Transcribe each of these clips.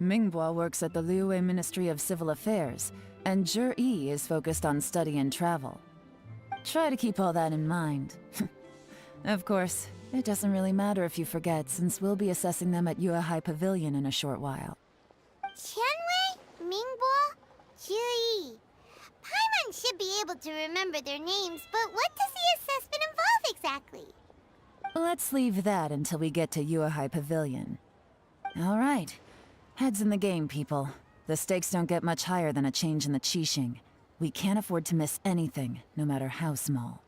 Mingbo works at the Liyue Ministry of Civil Affairs, and Zhi is focused on study and travel. Try to keep all that in mind. Of course, it doesn't really matter if you forget, since we'll be assessing them at Yuehai Pavilion in a short while. Qianwei, Mingbo, Zhi. Paimon should be able to remember their names, but what does the assessment involve exactly? Let's leave that until we get to Yuehai Pavilion. All right. Heads in the game, people. The stakes don't get much higher than a change in the Qixing. We can't afford to miss anything, no matter how small.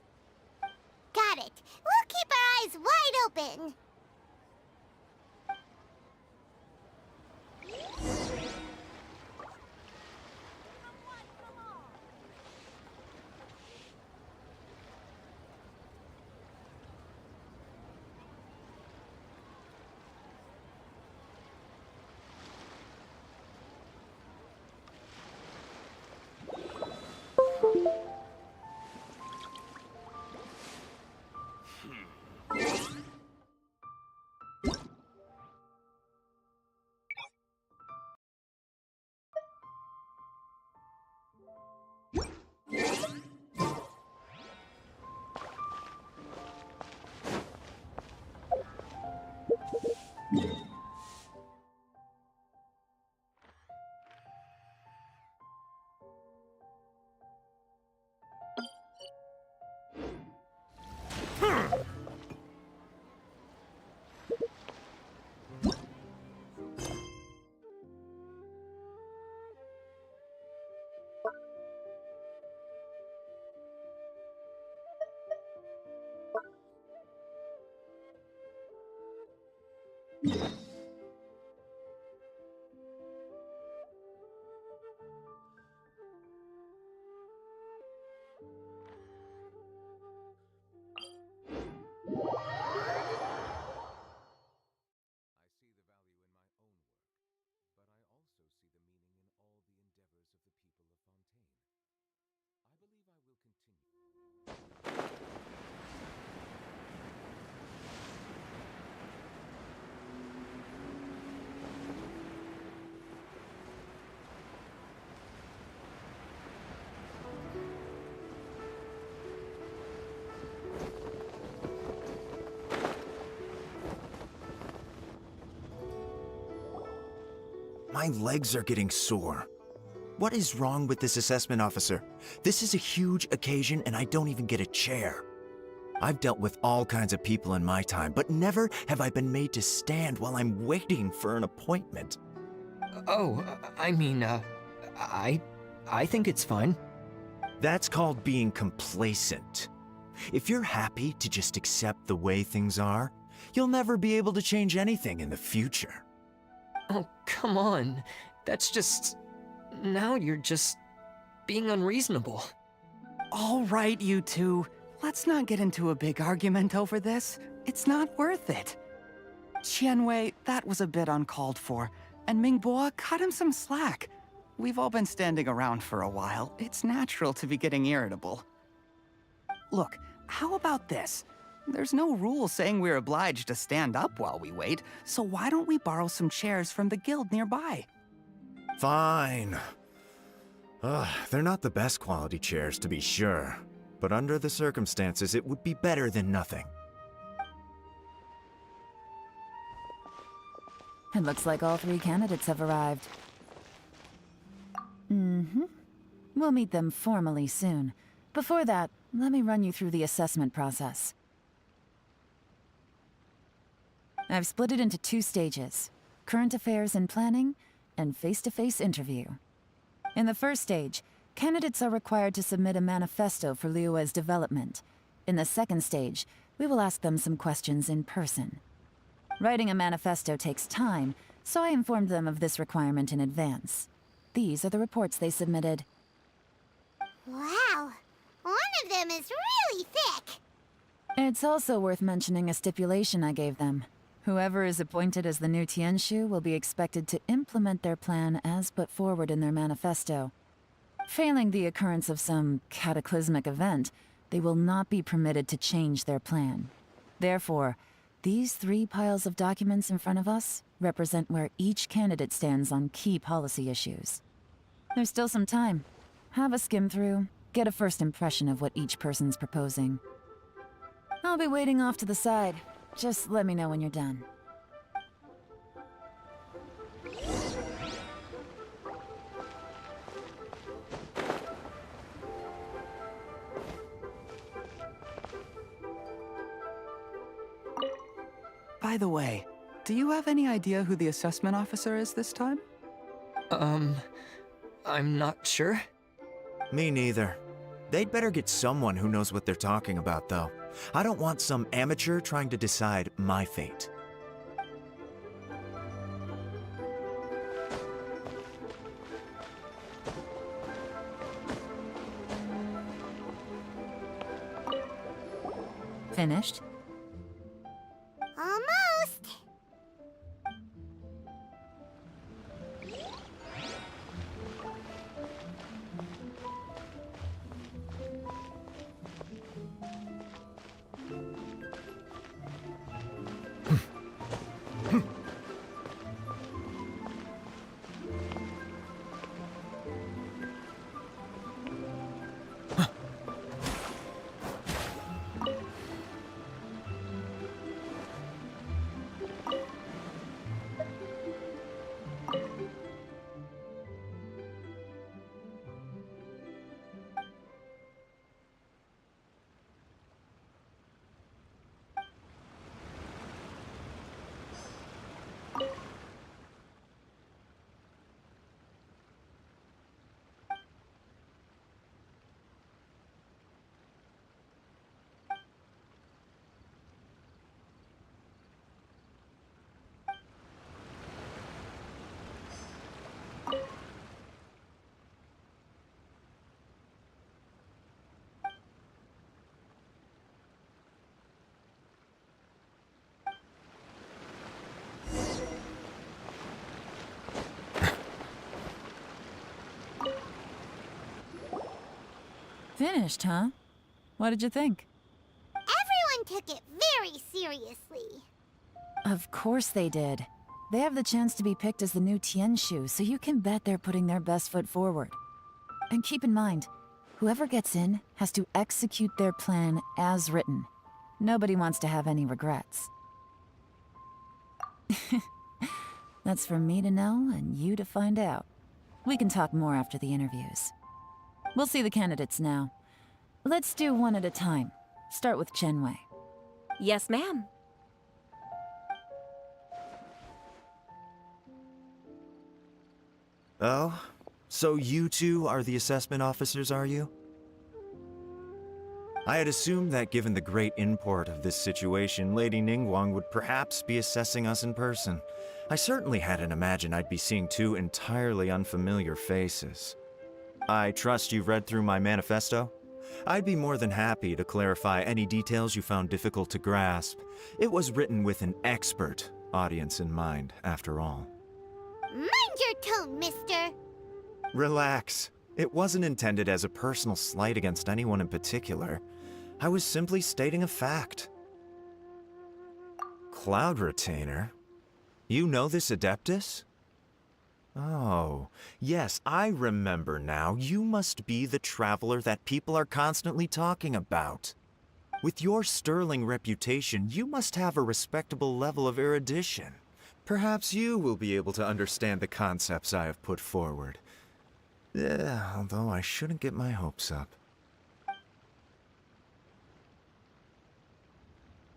Got it. We'll keep our eyes wide open. My legs are getting sore. What is wrong with this assessment officer? This is a huge occasion and I don't even get a chair. I've dealt with all kinds of people in my time, but never have I been made to stand while I'm waiting for an appointment. I think it's fine. That's called being complacent. If you're happy to just accept the way things are, you'll never be able to change anything in the future. Oh, come on. That's just... Now you're just... being unreasonable. All right, you two. Let's not get into a big argument over this. It's not worth it. Qianwei, that was a bit uncalled for. And Mingbo, cut him some slack. We've all been standing around for a while. It's natural to be getting irritable. Look, how about this? There's no rule saying we're obliged to stand up while we wait, so why don't we borrow some chairs from the guild nearby? Fine. They're not the best quality chairs, to be sure. But under the circumstances, it would be better than nothing. It looks like all 3 candidates have arrived. We'll meet them formally soon. Before that, let me run you through the assessment process. I've split it into 2 stages: current affairs and planning, and face-to-face interview. In the first stage, candidates are required to submit a manifesto for Liyue's development. In the second stage, we will ask them some questions in person. Writing a manifesto takes time, so I informed them of this requirement in advance. These are the reports they submitted. Wow, one of them is really thick. It's also worth mentioning a stipulation I gave them. Whoever is appointed as the new Tianshu will be expected to implement their plan as put forward in their manifesto. Failing the occurrence of some cataclysmic event, they will not be permitted to change their plan. Therefore, These 3 piles of documents in front of us represent where each candidate stands on key policy issues. There's still some time. Have a skim through, get a first impression of what each person's proposing. I'll be waiting off to the side. Just let me know when you're done. By the way, do you have any idea who the assessment officer is this time? I'm not sure. Me neither. They'd better get someone who knows what they're talking about, though. I don't want some amateur trying to decide my fate. Finished? Almost. Finished, huh? What did you think? Everyone took it very seriously. Of course they did. They have the chance to be picked as the new Tianshu, so you can bet they're putting their best foot forward. And keep in mind, whoever gets in has to execute their plan as written. Nobody wants to have any regrets. That's for me to know and you to find out. We can talk more after the interviews. We'll see the candidates now. Let's do one at a time. Start with Chenwei. Yes, ma'am. Oh? So you two are the assessment officers, are you? I had assumed that given the great import of this situation, Lady Ningguang would perhaps be assessing us in person. I certainly hadn't imagined I'd be seeing 2 entirely unfamiliar faces. I trust you've read through my manifesto? I'd be more than happy to clarify any details you found difficult to grasp. It was written with an expert audience in mind, after all. Mind your tone, mister. Relax. It wasn't intended as a personal slight against anyone in particular. I was simply stating a fact. Cloud Retainer? You know this Adeptus? Oh, yes, I remember now. You must be the traveler that people are constantly talking about. With your sterling reputation, you must have a respectable level of erudition. Perhaps you will be able to understand the concepts I have put forward. Yeah, although I shouldn't get my hopes up.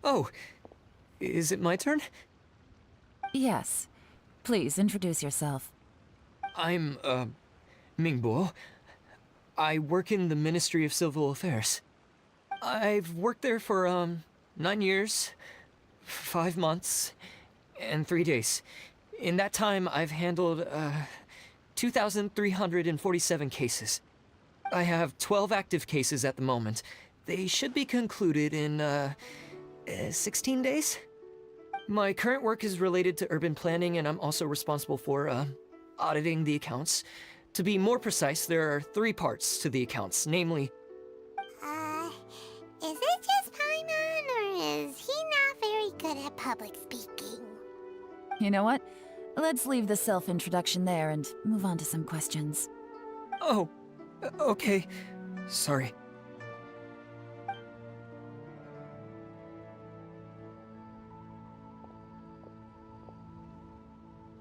Oh, is it my turn? Yes. Please introduce yourself. I'm, Mingbo. I work in the Ministry of Civil Affairs. I've worked there for, 9 years, 5 months, and 3 days. In that time, I've handled, 2,347 cases. I have 12 active cases at the moment. They should be concluded in, 16 days? My current work is related to urban planning, and I'm also responsible for, auditing the accounts. To be more precise, there are 3 parts to the accounts, namely... Is it just Paimon, or is he not very good at You know what? Let's leave the self-introduction there and move on to some questions. Oh, okay. Sorry.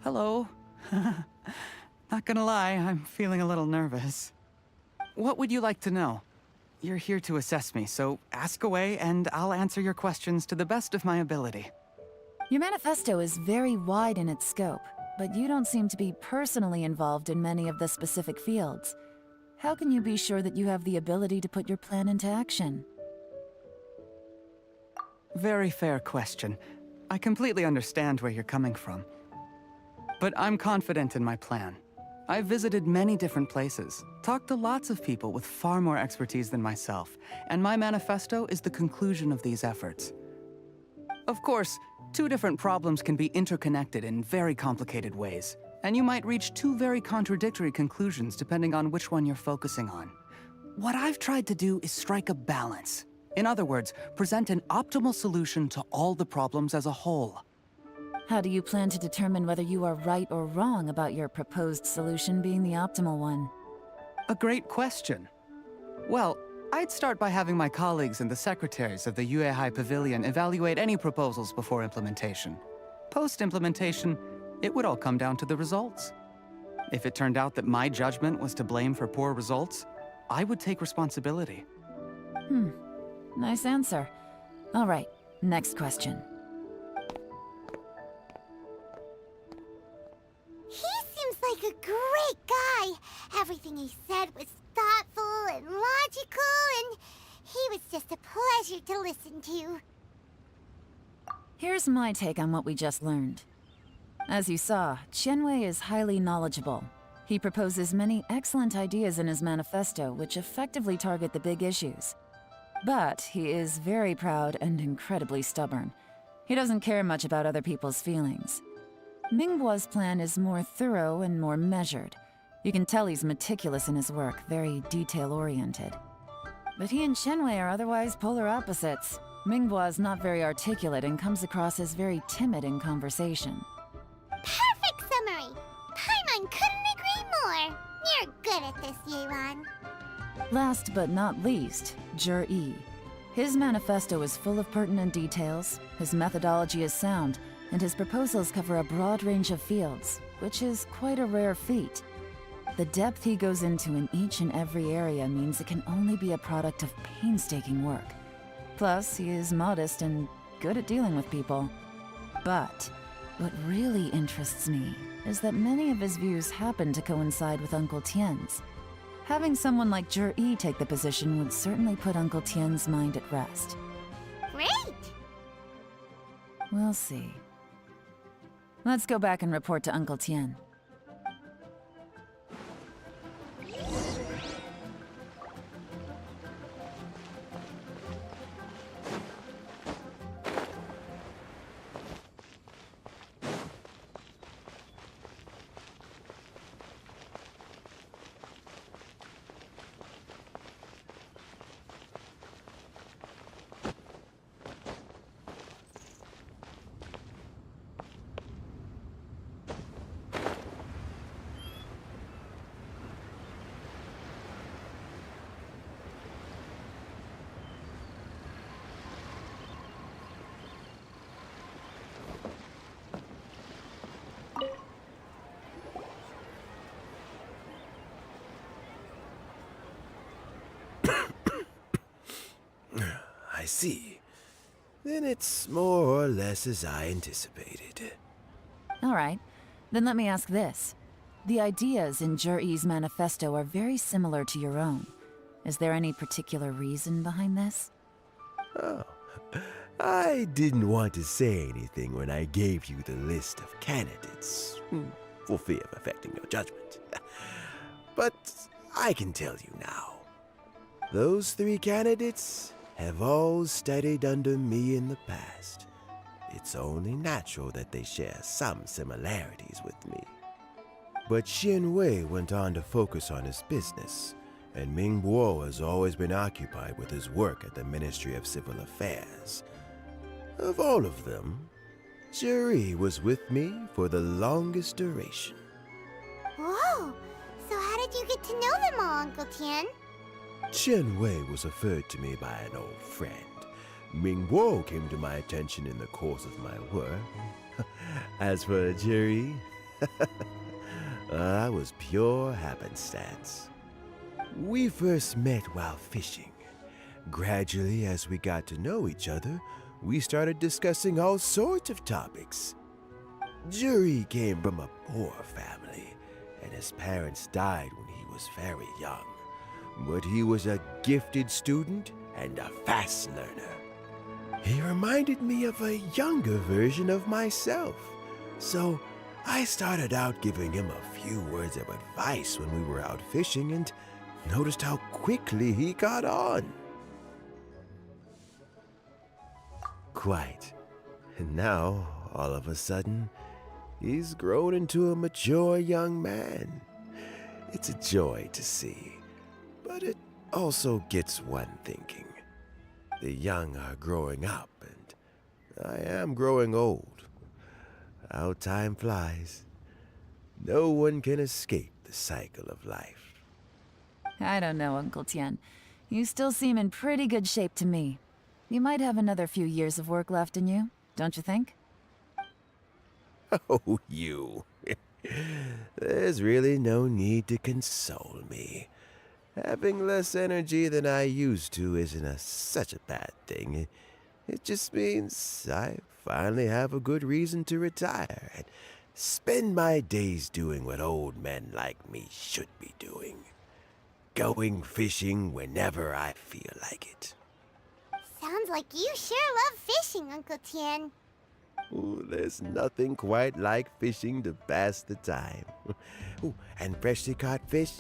Hello. Not gonna lie, I'm feeling a little nervous. What would you like to know? You're here to assess me, so ask away and I'll answer your questions to the best of my ability. Your manifesto is very wide in its scope, but you don't seem to be personally involved in many of the specific fields. How can you be sure that you have the ability to put your plan into action? Very fair question. I completely understand where you're coming from. But I'm confident in my plan. I've visited many different places, talked to lots of people with far more expertise than myself, and my manifesto is the conclusion of these efforts. Of course, two different problems can be interconnected in very complicated ways, and you might reach two very contradictory conclusions depending on which one you're focusing on. What I've tried to do is strike a balance. In other words, present an optimal solution to all the problems as a whole. How do you plan to determine whether you are right or wrong about your proposed solution being the optimal one? A great question. Well, I'd start by having my colleagues and the secretaries of the Yuehai Pavilion evaluate any proposals before implementation. Post-implementation, it would all come down to the results. If it turned out that my judgment was to blame for poor results, I would take responsibility. Nice answer. All right, next question. He seems like a great guy. Everything he said was thoughtful and logical, and he was just a pleasure to listen to. Here's my take on what we just learned. As you saw, Qianwei is highly knowledgeable. He proposes many excellent ideas in his manifesto which effectively target the big issues. But he is very proud and incredibly stubborn. He doesn't care much about other people's feelings. Mingbo's plan is more thorough and more measured. You can tell he's meticulous in his work, very detail-oriented. But he and Qianwei are otherwise polar opposites. Mingbo is not very articulate and comes across as very timid in conversation. Perfect summary! Paimon couldn't agree more. You're good at this, Yeron. Last but not least, Zhi. His manifesto is full of pertinent details, his methodology is sound, and his proposals cover a broad range of fields, which is quite a rare feat. The depth he goes into in each and every area means it can only be a product of painstaking work. Plus, he is modest and good at dealing with people. But what really interests me is that many of his views happen to coincide with Uncle Tien's. Having someone like Zhi take the position would certainly put Uncle Tien's mind at rest. Great! We'll see. Let's go back and report to Uncle Tien. I see. Then it's more or less as I anticipated. All right, then let me ask this. The ideas in Zhi's manifesto are very similar to your own. Is there any particular reason behind this? Oh, I didn't want to say anything when I gave you the list of candidates, for fear of affecting your judgment. But I can tell you now. Those 3 candidates have all studied under me in the past. It's only natural that they share some similarities with me. But Qianwei went on to focus on his business, and Mingbo has always been occupied with his work at the Ministry of Civil Affairs. Of all of them, Juri was with me for the longest duration. Whoa! So how did you get to know them all, Uncle Tian? Qianwei was referred to me by an old friend. Mingguo came to my attention in the course of my work. As for Juri, that was pure happenstance. We first met while fishing. Gradually, as we got to know each other, we started discussing all sorts of topics. Juri came from a poor family, and his parents died when he was very young. But he was a gifted student and a fast learner. He reminded me of a younger version of myself, so I started out giving him a few words of advice when we were out fishing and noticed how quickly he caught on. Quite. And now, all of a sudden, he's grown into a mature young man. It's a joy to see, but it also gets one thinking. The young are growing up, and I am growing old. How time flies. No one can escape the cycle of life. I don't know, Uncle Tian. You still seem in pretty good shape to me. You might have another few years of work left in you, don't you think? Oh, you. There's really no need to console me. Having less energy than I used to isn't such a bad thing. It just means I finally have a good reason to retire and spend my days doing what old men like me should be doing. Going fishing whenever I feel like it. Sounds like you sure love fishing, Uncle Tian. Ooh, there's nothing quite like fishing to pass the time. Ooh, and freshly caught fish,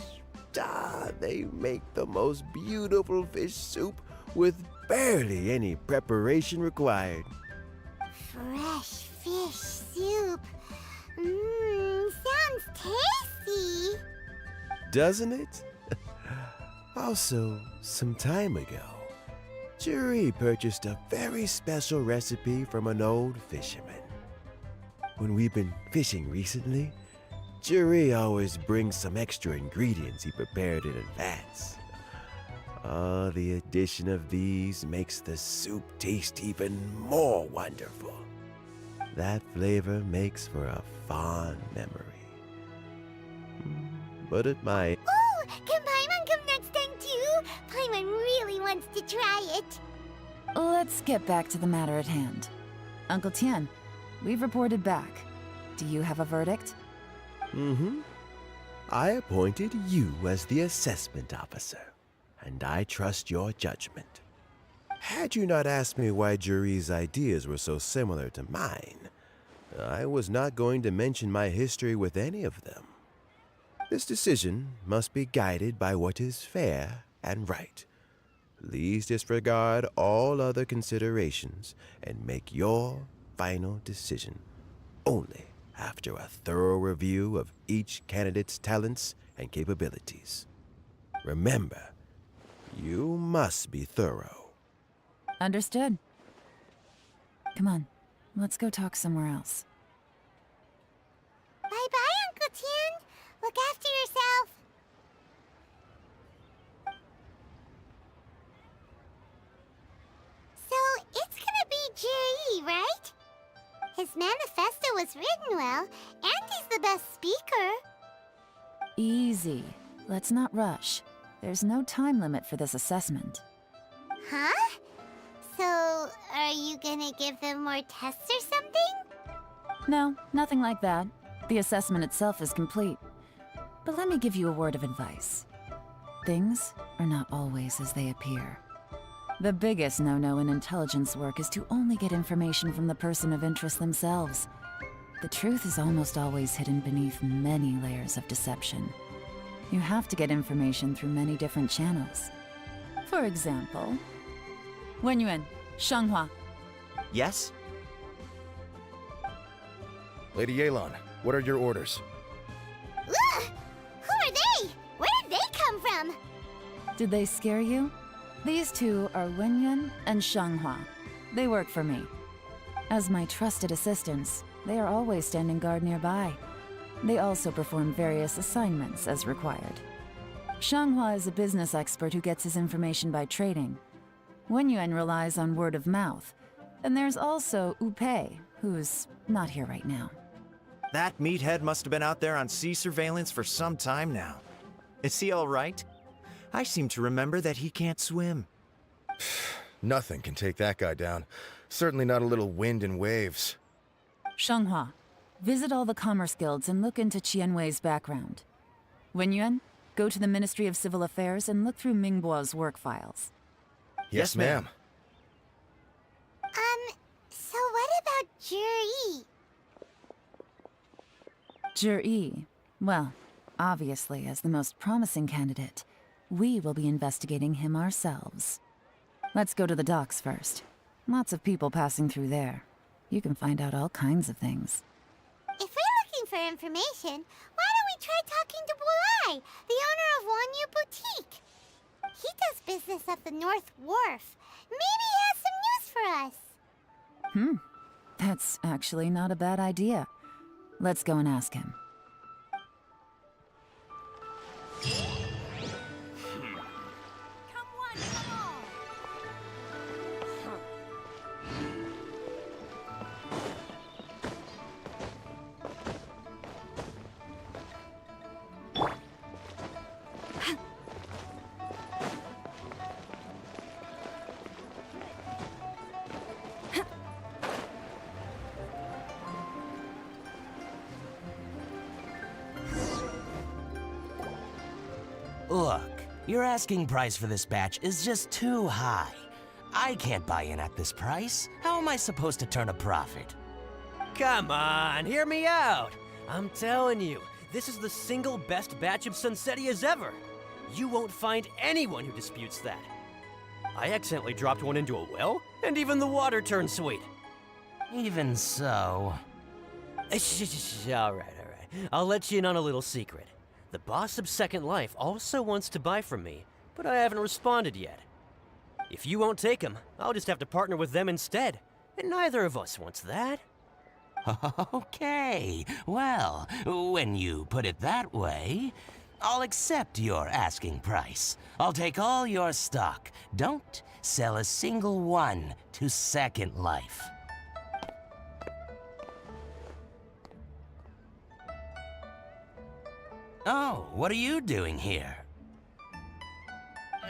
they make the most beautiful fish soup with barely any preparation required. Fresh fish soup. Sounds tasty. Doesn't it? Also, some time ago, Juri purchased a very special recipe from an old fisherman. When we've been fishing recently, Juri always brings some extra ingredients he prepared in advance. The addition of these makes the soup taste even more wonderful. That flavor makes for a fond memory. But it might... Ooh, can Paimon come next time too? Paimon really wants to try it. Let's get back to the matter at hand. Uncle Tian, we've reported back. Do you have a verdict? I appointed you as the assessment officer, and I trust your judgment. Had you not asked me why Juri's ideas were so similar to mine, I was not going to mention my history with any of them. This decision must be guided by what is fair and right. Please disregard all other considerations and make your final decision only after a thorough review of each candidate's talents and capabilities. Remember, you must be thorough. Understood. Come on, let's go talk somewhere else. Bye-bye, Uncle Tian. Look after yourself. So, it's gonna be Jiri, right? His manifesto was written well, and he's the best speaker. Easy. Let's not rush. There's no time limit for this assessment. Huh? So, are you gonna give them more tests or something? No, nothing like that. The assessment itself is complete. But let me give you a word of advice. Things are not always as they appear. The biggest no-no in intelligence work is to only get information from the person of interest themselves. The truth is almost always hidden beneath many layers of deception. You have to get information through many different channels. For example, Wenyuan, Shanghua. Yes? Lady Yelan, what are your orders? Ugh! Who are they? Where did they come from? Did they scare you? These two are Wenyuan and Shanghua. They work for me. As my trusted assistants, they are always standing guard nearby. They also perform various assignments as required. Xianghua is a business expert who gets his information by trading. Wenyuan relies on word of mouth. And there's also Upei, who's not here right now. That meathead must have been out there on sea surveillance for some time now. Is he all right? I seem to remember that he can't swim. Nothing can take that guy down. Certainly not a little wind and waves. Xianghua, visit all the commerce guilds and look into Qianwei's background. Wenyuan, go to the Ministry of Civil Affairs and look through Mingbo's work files. Yes, ma'am. So what about Juri? Juri, well, obviously, as the most promising candidate, we will be investigating him ourselves. Let's go to the docks first. Lots of people passing through there. You can find out all kinds of things. If we're looking for information, why don't we try talking to Bulai, the owner of Wanyu Boutique? He does business at the North Wharf. Maybe he has some news for us. That's actually not a bad idea. Let's go and ask him. Look, your asking price for this batch is just too high. I can't buy in at this price. How am I supposed to turn a profit? Come on, hear me out. I'm telling you, this is the single best batch of Sunsettias ever. You won't find anyone who disputes that. I accidentally dropped one into a well, and even the water turned sweet. Even so... All right. I'll let you in on a little secret. The boss of Second Life also wants to buy from me, but I haven't responded yet. If you won't take him, I'll just have to partner with them instead, and neither of us wants that. Okay, well, when you put it that way, I'll accept your asking price. I'll take all your stock. Don't sell a single one to Second Life. Oh, what are you doing here?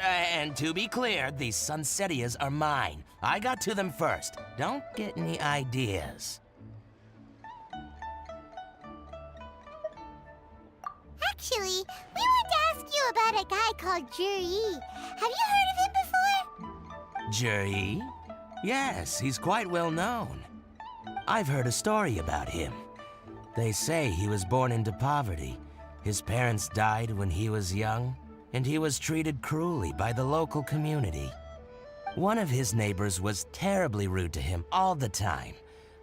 And to be clear, these Sunsettias are mine. I got to them first. Don't get any ideas. Actually, we want to ask you about a guy called Juri. Have you heard of him before? Juri? Yes, he's quite well known. I've heard a story about him. They say he was born into poverty. His parents died when he was young, and he was treated cruelly by the local community. One of his neighbors was terribly rude to him all the time,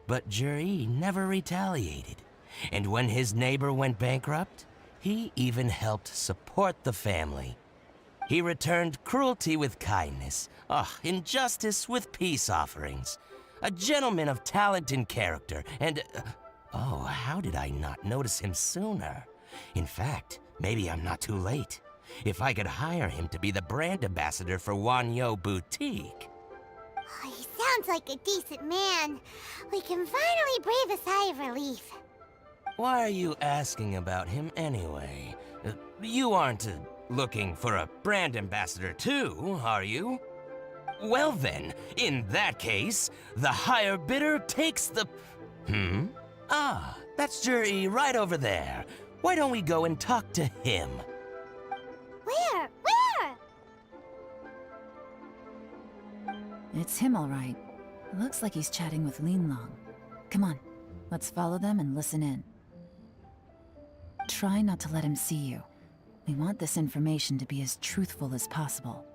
but Juri never retaliated. And when his neighbor went bankrupt, he even helped support the family. He returned cruelty with kindness, injustice with peace offerings. A gentleman of talent and character, and... oh, how did I not notice him sooner? In fact, maybe I'm not too late. If I could hire him to be the brand ambassador for Wanyu Boutique. Oh, he sounds like a decent man. We can finally breathe a sigh of relief. Why are you asking about him anyway? You aren't looking for a brand ambassador too, are you? Well then, in that case, the higher bidder takes the... Ah, that's Juri right over there. Why don't we go and talk to him? Where? It's him, all right. Looks like he's chatting with Linlong. Come on, let's follow them and listen in. Try not to let him see you. We want this information to be as truthful as possible.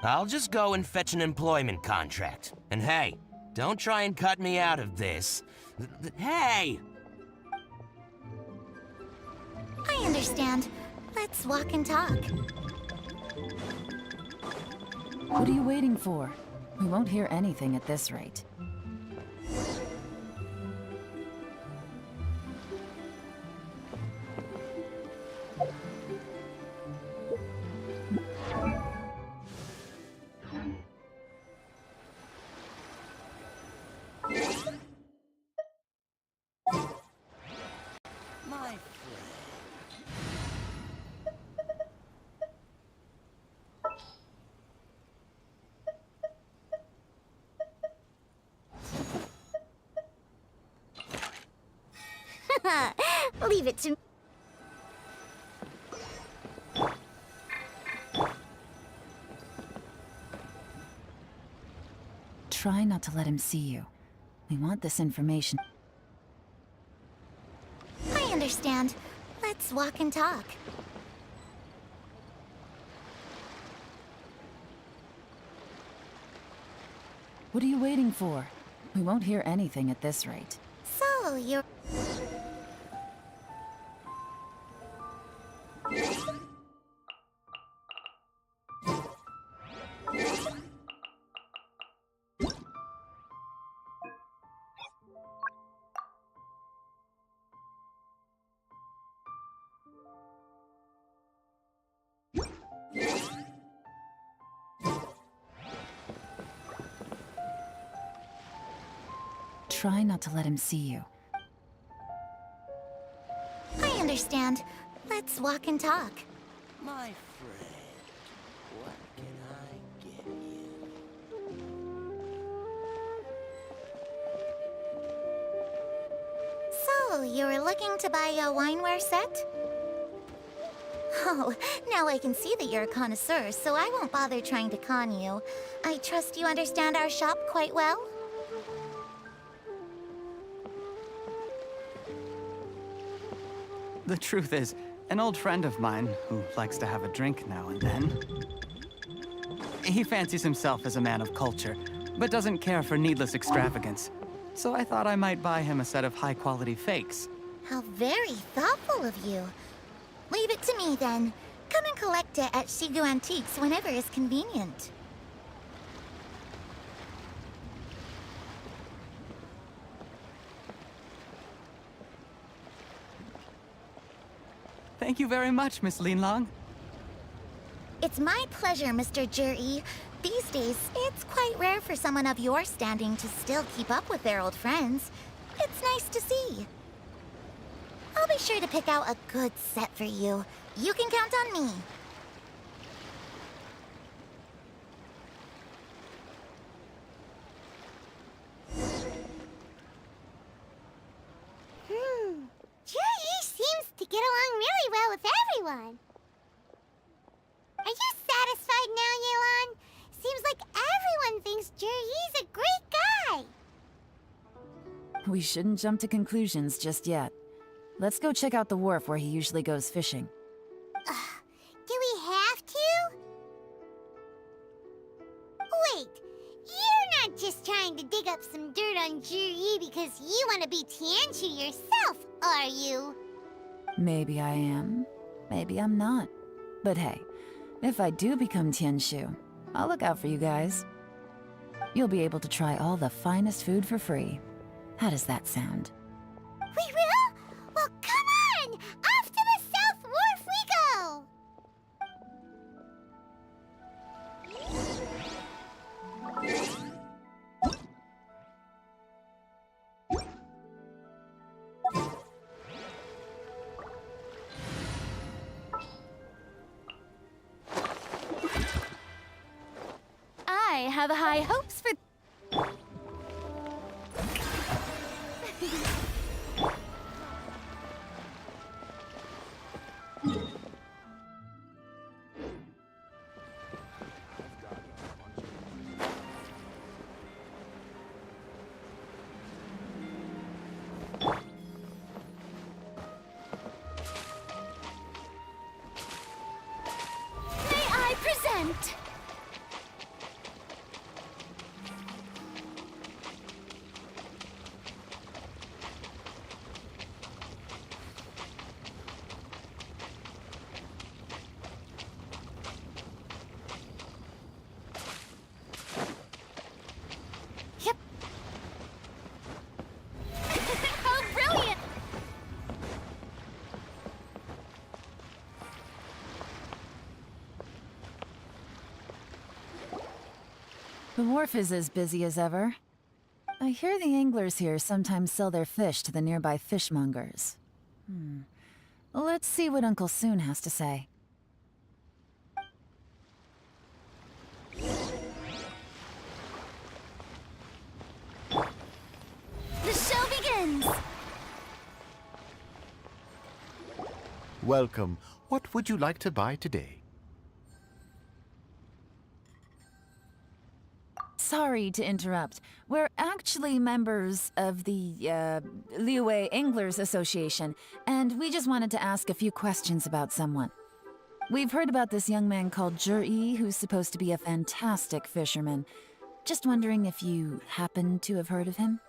I'll just go and fetch an employment contract. And hey, don't try and cut me out of this. Hey! I understand. Let's walk and talk. What are you waiting for? We won't hear anything at this rate. Leave it to me. Try not to let him see you. We want this information. I understand. Let's walk and talk. What are you waiting for? We won't hear anything at this rate. So, you're... Try not to let him see you. I understand. Let's walk and talk. My friend, what can I get you? So, you were looking to buy a wineware set? Oh, now I can see that you're a connoisseur, so I won't bother trying to con you. I trust you understand our shop quite well? The truth is, an old friend of mine, who likes to have a drink now and then, he fancies himself as a man of culture, but doesn't care for needless extravagance. So I thought I might buy him a set of high-quality fakes. How very thoughtful of you. Leave it to me, then. Come and collect it at Shigu Antiques whenever is convenient. Thank you very much, Miss Linlong. It's my pleasure, Mr. Juri. These days, it's quite rare for someone of your standing to still keep up with their old friends. It's nice to see. I'll be sure to pick out a good set for you. You can count on me. Juri seems to get along really well with everyone. Are you satisfied now, Yelan? Seems like everyone thinks Juri's a great guy. We shouldn't jump to conclusions just yet. Let's go check out the wharf where he usually goes fishing. Do we have to? Wait, you're not just trying to dig up some dirt on Juri because you want to be Tianshu yourself, are you? Maybe I am, maybe I'm not. But hey, if I do become Tianshu, I'll look out for you guys. You'll be able to try all the finest food for free. How does that sound? We will? Well, come on! Off to the South Wharf we go! I have high hopes for... May I present? Yep. How brilliant! The wharf is as busy as ever. I hear the anglers here sometimes sell their fish to the nearby fishmongers. Let's see what Uncle Soon has to say. The show begins! Welcome. What would you like to buy today? Sorry to interrupt. We're actually members of the, Liyue Anglers Association, and we just wanted to ask a few questions about someone. We've heard about this young man called Zhi, who's supposed to be a fantastic fisherman. Just wondering if you happen to have heard of him?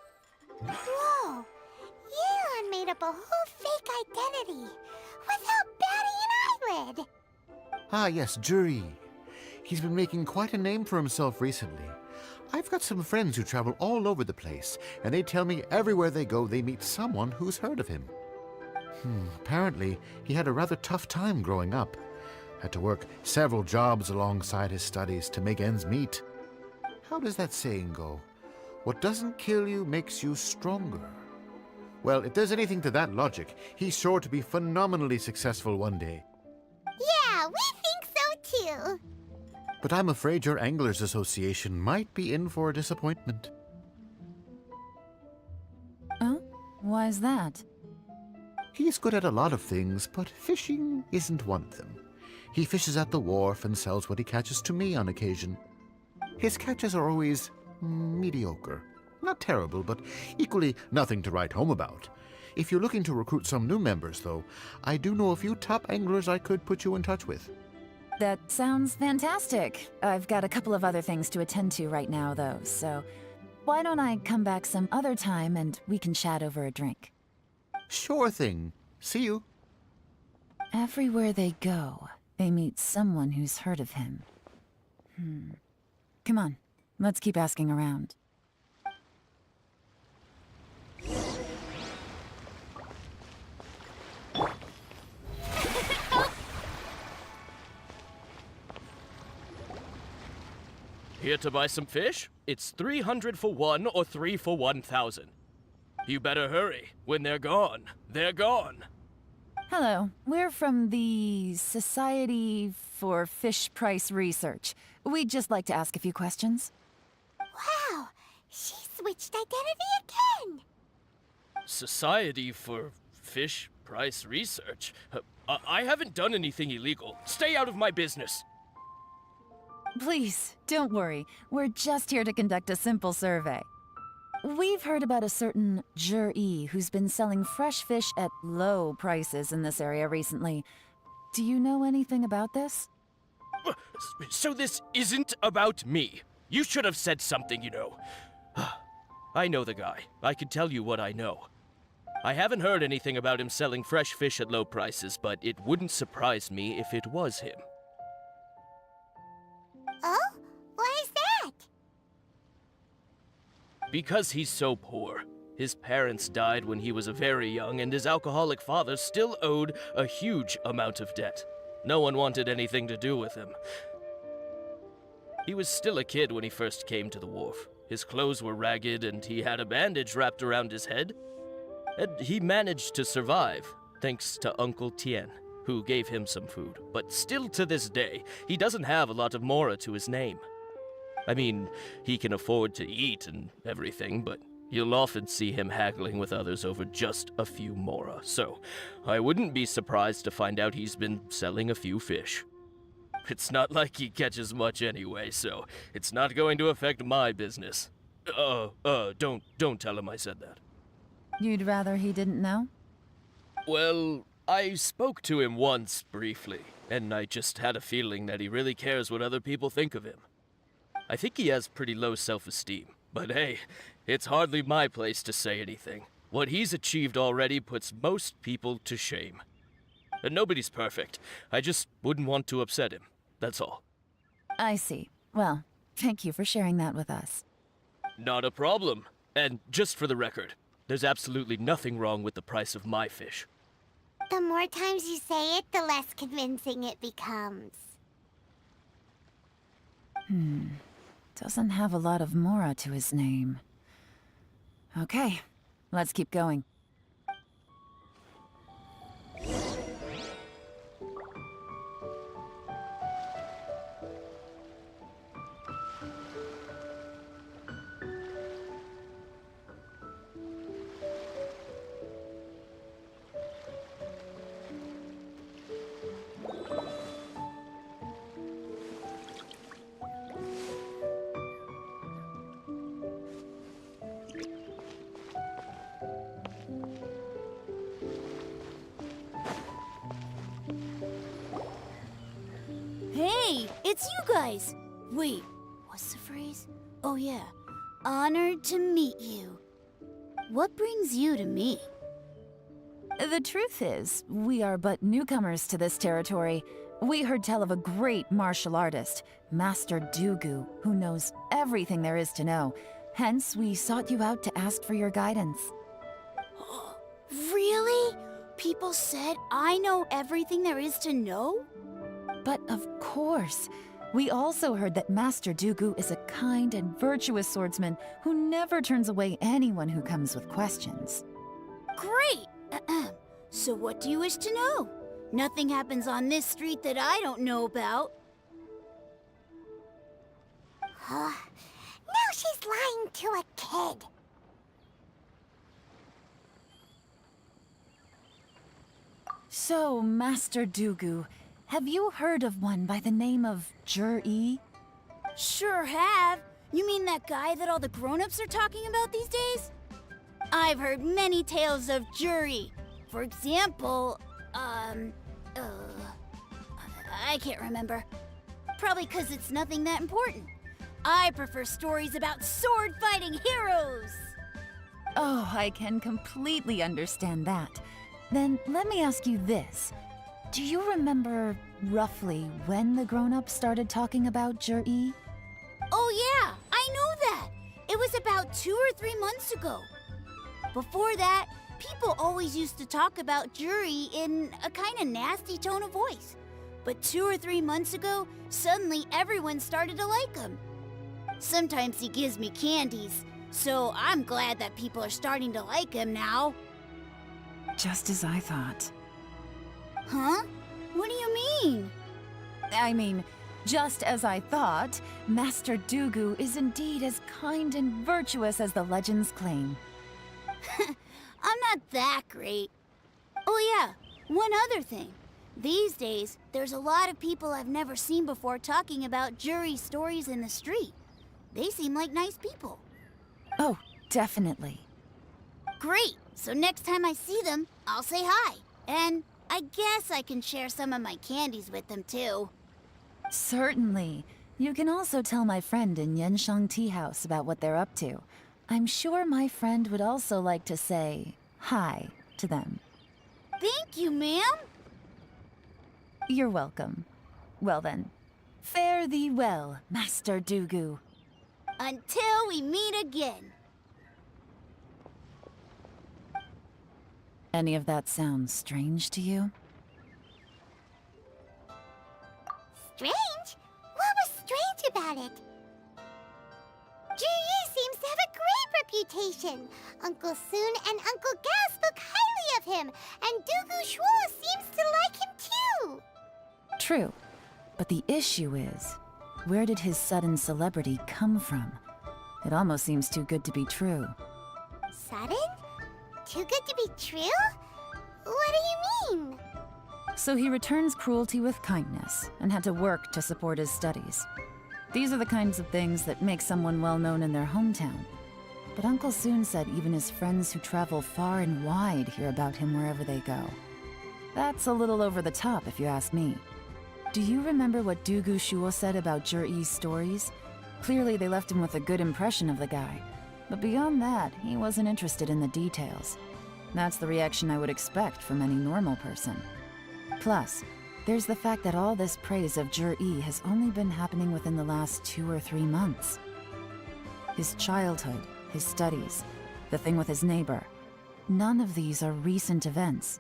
Whoa! Yeon made up a whole fake identity without batting an eyelid! Ah, yes, Jury. He's been making quite a name for himself recently. I've got some friends who travel all over the place, and they tell me everywhere they go they meet someone who's heard of him. Apparently, he had a rather tough time growing up. Had to work several jobs alongside his studies to make ends meet. How does that saying go? What doesn't kill you makes you stronger. Well, if there's anything to that logic, he's sure to be phenomenally successful one day. Yeah, we think so too! But I'm afraid your Anglers Association might be in for a disappointment. Oh? Why's that? He's good at a lot of things, but fishing isn't one of them. He fishes at the wharf and sells what he catches to me on occasion. His catches are always mediocre. Not terrible, but equally nothing to write home about. If you're looking to recruit some new members, though, I do know a few top anglers I could put you in touch with. That sounds fantastic. I've got a couple of other things to attend to right now, though, so why don't I come back some other time and we can chat over a drink? Sure thing. See you. Everywhere they go, they meet someone who's heard of him. Come on, let's keep asking around. Here to buy some fish? It's 300 for one or 3 for 1,000. You better hurry. When they're gone, they're gone. Hello, we're from the Society for Fish Price Research. We'd just like to ask a few questions. Wow, she switched identity again! Society for Fish Price Research? I haven't done anything illegal. Stay out of my business. Please, don't worry. We're just here to conduct a simple survey. We've heard about a certain Zhi who's been selling fresh fish at low prices in this area recently. Do you know anything about this? So this isn't about me. You should have said something, you know. I know the guy. I can tell you what I know. I haven't heard anything about him selling fresh fish at low prices, but it wouldn't surprise me if it was him. Oh? Why is that? Because he's so poor. His parents died when he was very young, and his alcoholic father still owed a huge amount of debt. No one wanted anything to do with him. He was still a kid when he first came to the wharf. His clothes were ragged, and he had a bandage wrapped around his head. And he managed to survive, thanks to Uncle Tien, who gave him some food. But still to this day, he doesn't have a lot of mora to his name. I mean, he can afford to eat and everything, but you'll often see him haggling with others over just a few mora. So, I wouldn't be surprised to find out he's been selling a few fish. It's not like he catches much anyway, so it's not going to affect my business. Don't tell him I said that. You'd rather he didn't know? Well, I spoke to him once, briefly, and I just had a feeling that he really cares what other people think of him. I think he has pretty low self-esteem, but hey, it's hardly my place to say anything. What he's achieved already puts most people to shame. And nobody's perfect. I just wouldn't want to upset him, that's all. I see. Well, thank you for sharing that with us. Not a problem. And just for the record, there's absolutely nothing wrong with the price of my fish. The more times you say it, the less convincing it becomes. Doesn't have a lot of mora to his name. Okay, let's keep going. Hey, it's you guys! Wait, what's the phrase? Oh yeah, honored to meet you. What brings you to me? The truth is, we are but newcomers to this territory. We heard tell of a great martial artist, Master Dugu, who knows everything there is to know. Hence, we sought you out to ask for your guidance. Really? People said I know everything there is to know? But of course, we also heard that Master Dugu is a kind and virtuous swordsman who never turns away anyone who comes with questions. Great! So what do you wish to know? Nothing happens on this street that I don't know about. Now she's lying to a kid. So, Master Dugu, have you heard of one by the name of Jur-E? Sure have. You mean that guy that all the grown-ups are talking about these days? I've heard many tales of Juri. For example, I can't remember. Probably 'cause it's nothing that important. I prefer stories about sword-fighting heroes. Oh, I can completely understand that. Then let me ask you this. Do you remember roughly when the grown-ups started talking about Jur-E? Oh yeah, I know that. It was about 2 or 3 months ago. Before that, people always used to talk about Juri in a kind of nasty tone of voice. But 2 or 3 months ago, suddenly everyone started to like him. Sometimes he gives me candies, so I'm glad that people are starting to like him now. Just as I thought. Huh? What do you mean? I mean, just as I thought, Master Dugu is indeed as kind and virtuous as the legends claim. I'm not that great. Oh yeah, one other thing. These days, there's a lot of people I've never seen before talking about Juri stories in the street. They seem like nice people. Oh, definitely. Great! So next time I see them, I'll say hi. And I guess I can share some of my candies with them too. Certainly. You can also tell my friend in Yenshang Tea House about what they're up to. I'm sure my friend would also like to say hi to them. Thank you, ma'am. You're welcome. Well then, fare thee well, Master Dugu. Until we meet again. Any of that sound strange to you? Strange? What was strange about it? Juri seems to have a great reputation. Uncle Soon and Uncle Gao spoke highly of him, and Dugu Shuo seems to like him too. True. But the issue is, where did his sudden celebrity come from? It almost seems too good to be true. Sudden? Too good to be true? What do you mean? So he returns cruelty with kindness and had to work to support his studies. These are the kinds of things that make someone well known in their hometown. But Uncle Soon said even his friends who travel far and wide hear about him wherever they go. That's a little over the top, if you ask me. Do you remember what Dugu Shuo said about Jur-E's stories? Clearly they left him with a good impression of the guy. But beyond that, he wasn't interested in the details. That's the reaction I would expect from any normal person. Plus, there's the fact that all this praise of Jur-E has only been happening within the last 2 or 3 months. His childhood, his studies, the thing with his neighbor. None of these are recent events.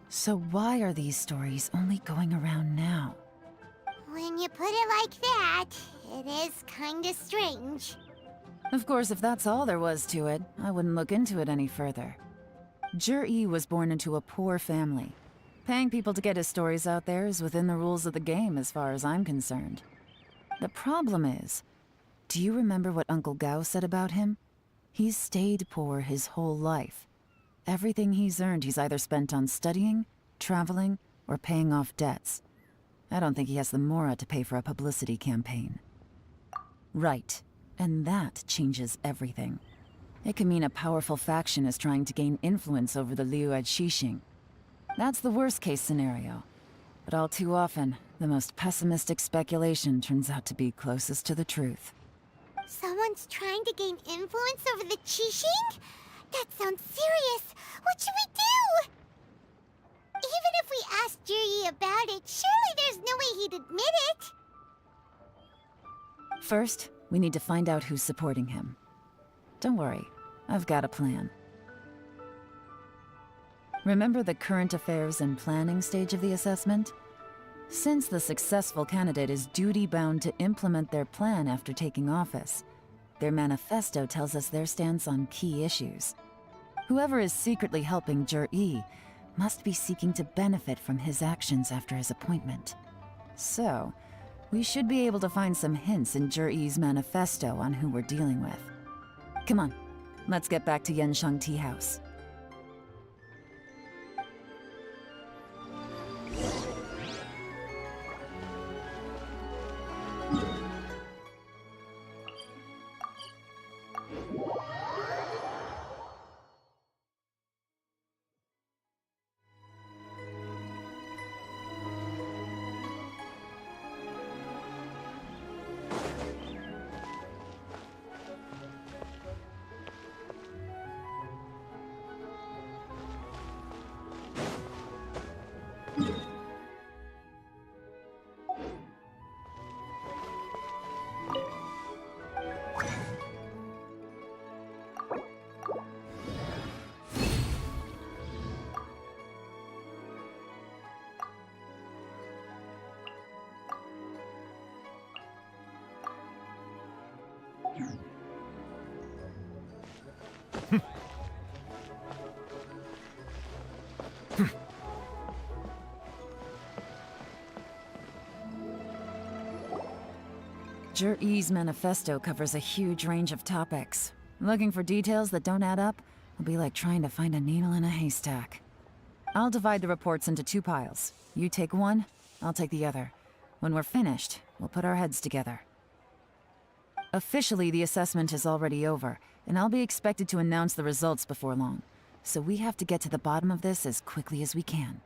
So why are these stories only going around now? When you put it like that, it is kinda strange. Of course, if that's all there was to it, I wouldn't look into it any further. Jur-E was born into a poor family. Paying people to get his stories out there is within the rules of the game as far as I'm concerned. The problem is, do you remember what Uncle Gao said about him? He's stayed poor his whole life. Everything he's earned he's either spent on studying, traveling, or paying off debts. I don't think he has the mora to pay for a publicity campaign. Right, and that changes everything. It can mean a powerful faction is trying to gain influence over the Liu at Xixing. That's the worst-case scenario. But all too often, the most pessimistic speculation turns out to be closest to the truth. Someone's trying to gain influence over the Qixing? That sounds serious. What should we do? Even if we asked Jiri about it, surely there's no way he'd admit it. First, we need to find out who's supporting him. Don't worry, I've got a plan. Remember the current affairs and planning stage of the assessment? Since the successful candidate is duty-bound to implement their plan after taking office, their manifesto tells us their stance on key issues. Whoever is secretly helping Jur-E must be seeking to benefit from his actions after his appointment. So, we should be able to find some hints in Jur-E's manifesto on who we're dealing with. Come on, let's get back to Yenshang Tea House. Jur-E's manifesto covers a huge range of topics. Looking for details that don't add up will be like trying to find a needle in a haystack. I'll divide the reports into 2 piles. You take one, I'll take the other. When we're finished, we'll put our heads together. Officially, the assessment is already over, and I'll be expected to announce the results before long. So we have to get to the bottom of this as quickly as we can.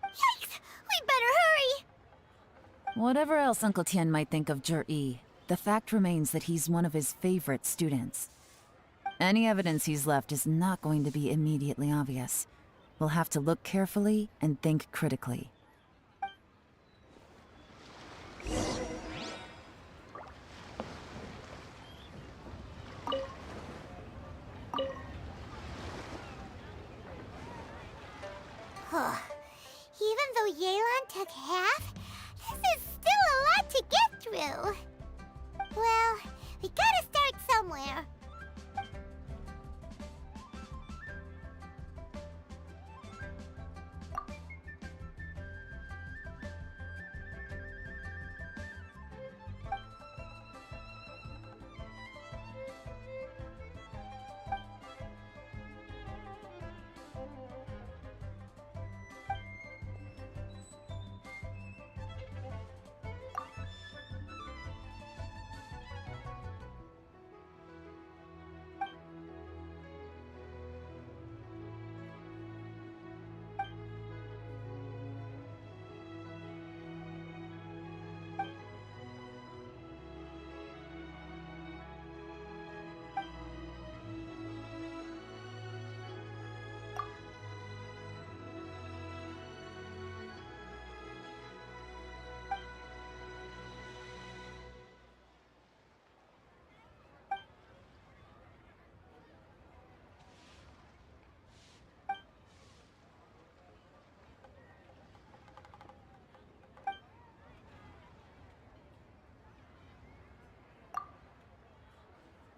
Yikes! We better hurry! Whatever else Uncle Tien might think of Jur-E, the fact remains that he's one of his favorite students. Any evidence he's left is not going to be immediately obvious. We'll have to look carefully and think critically. Even though Yelan took half, this is still a lot to get through. Well, we gotta start somewhere.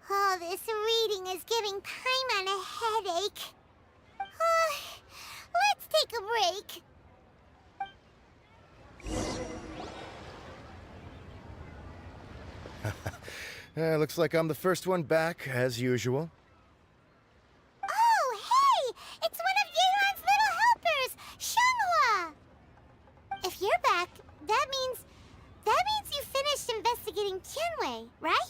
All this reading is giving Paimon a headache. Let's take a break. Looks like I'm the first one back, as usual. Oh, hey! It's one of Yelan's little helpers, Shanghua! If you're back, that means you finished investigating Tianwei, right?